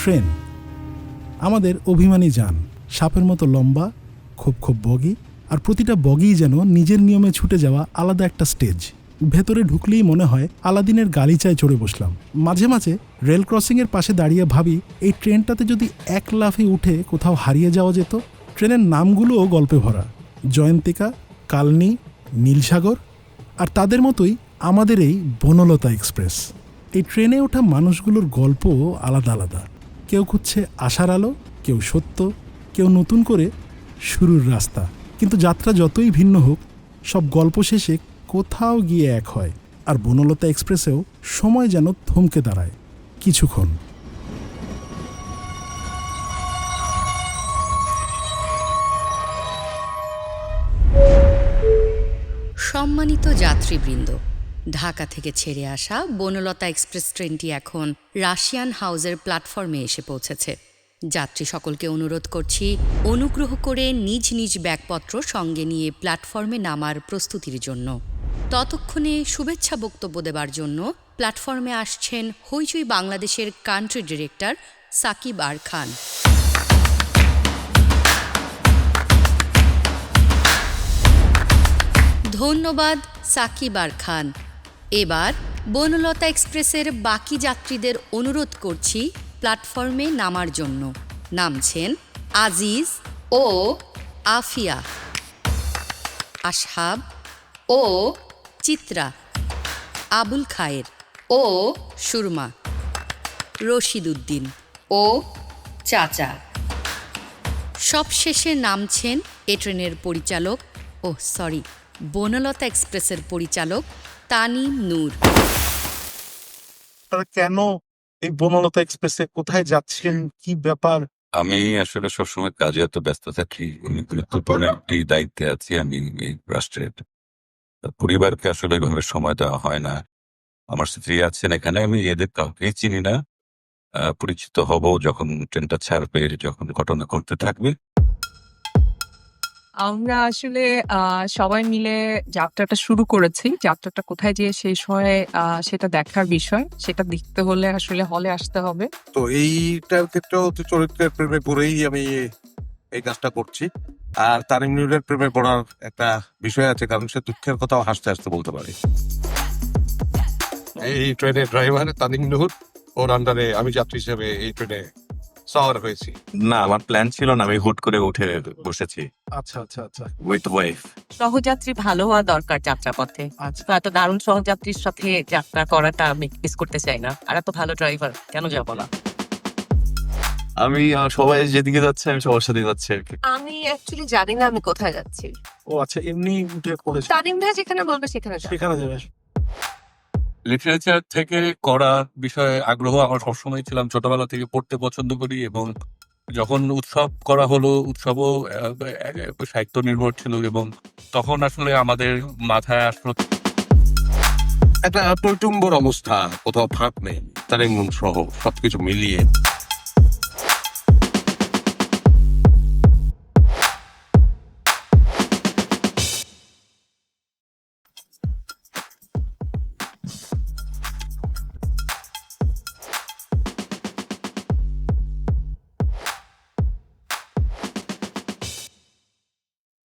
Train আমাদের অভিমানী যান, সাপের মতো লম্বা, খুব খুব বগি, আর প্রতিটা বগিই যেন নিজের নিয়মে ছুটে যাওয়া আলাদা একটা স্টেজ। ভেতরে ঢুকলেই মনে হয় আলাদিনের গালিচায় চড়ে বসলাম। মাঝে মাঝে রেল ক্রসিংয়ের পাশে দাঁড়িয়ে ভাবি, এই ট্রেনটাতে যদি এক লাফে উঠে কোথাও হারিয়ে যাওয়া যেত। ট্রেনের নামগুলোও গল্পে ভরা, জয়ন্তিকা, কালনী, নীলসাগর, আর তাদের মতোই আমাদের এই বনলতা এক্সপ্রেস। এই ট্রেনে ওঠা মানুষগুলোর গল্প আলাদা আলাদা। কেউ খুঁজছে আশার আলো, কেউ সত্য, কেউ নতুন করে শুরুর রাস্তা। কিন্তু যাত্রা যতই ভিন্ন হোক, সব গল্প শেষে কোথাও গিয়ে এক হয়। আর বনলতা এক্সপ্রেসেও সময় যেন থমকে দাঁড়ায় কিছুক্ষণ। সম্মানিত যাত্রীবৃন্দ, ঢাকা থেকে ছেড়ে আসা বনলতা এক্সপ্রেস ট্রেনটি এখন রাশিয়ান হাউসের প্ল্যাটফর্মে এসে পৌঁছেছে। যাত্রী সকলকে অনুরোধ করছি, অনুগ্রহ করে নিজ নিজ ব্যাগপত্র সঙ্গে নিয়ে প্ল্যাটফর্মে নামার প্রস্তুতির জন্য। ততক্ষণে শুভেচ্ছা বক্তব্য দেবার জন্য প্ল্যাটফর্মে আসছেন হইচই বাংলাদেশের কান্ট্রি ডিরেক্টর সাকিব আর খান। ধন্যবাদ সাকিব আর খান। এবার বনলতা এক্সপ্রেসের বাকি যাত্রীদের অনুরোধ করছি প্ল্যাটফর্মে নামার জন্য। নামছেন আজিজ ও আফিয়া, আসহাব ও চিত্রা, আবুল খায়ের ও সুরমা, রশিদ উদ্দিন ও চাচা। সবশেষে নামছেন এ ট্রেনের পরিচালক বনলতা এক্সপ্রেসের পরিচালক তানিম নূর। কেন এই বনলতা এক্সপ্রেসে কোথায় যাচ্ছেন, কি ব্যাপার? আমি আসলে সবসময় কাজে এত ব্যস্ত থাকি, গুরুত্বপূর্ণ একটি দায়িত্বে আছি আমি এই রাষ্ট্রের। পরিবারকে আসলে এভাবে সময় দেওয়া হয় না। আমার স্ত্রী আছেন এখানে, আমি এদের কাউকেই চিনি না। পরিচিত হব যখন ট্রেনটা ছাড়বে, যখন ঘটনা ঘটতে থাকবে। আমরা আসলে সবাই মিলে যাত্রাটা শুরু করেছি। যাত্রাটা কোথায় যেয়ে শেষ হয় সেটা দেখার বিষয়। সেটা দেখতে হলে আসলে হলে আসতে হবে। তো এইটার ক্ষেত্রেও তো চরিত্রের প্রেমে পড়েই আমি এই কাজটা করছি। আর তানিম নূরের প্রেমে পড়ার একটা বিষয় আছে, কারণ সে দুঃখের কথাও হাসতে হাসতে বলতে পারে। এই ট্রেনের ড্রাইভার তানিম নূর, ওর আন্ডারে আমি যাত্রী হিসেবে এই ট্রেনে সওয়ার হয়েছি। না, আমার প্ল্যান ছিল না, আমি হুট করে উঠে বসেছি আচ্ছা আচ্ছা আচ্ছা। With wife. সহযাত্রী ভালো হওয়া দরকার যাত্রাপথে। তো এত দারুণ সহযাত্রীর সাথে যাত্রা করাটা আমি মিস করতে চাই না। আর এত ভালো ড্রাইভার, কেন যাব না? আমি সবাই যেদিকে যাচ্ছে আমি সবার সাথে যাচ্ছি আর কি। আমি অ্যাকচুয়ালি জানি না আমি কোথায় যাচ্ছি। ও আচ্ছা, এমনি উঠে পড়েছে, তানিম ভাই যেখানে বলবে সেখানে যাব। সেখানে যাবে। লিটারেচার থেকে করা বিষয়ে আগ্রহ আমার সবসময় ছিলাম, ছোটবেলা থেকে পড়তে পছন্দ করি। এবং যখন উৎসব করা হলো, উৎসবও সাহিত্য নির্ভর ছিল, এবং তখন আসলে আমাদের মাথায় আসলো একটা টৈটুম্বর অবস্থা, কোথাও ফাঁক নেই, তানিম নূর সহ সবকিছু মিলিয়ে।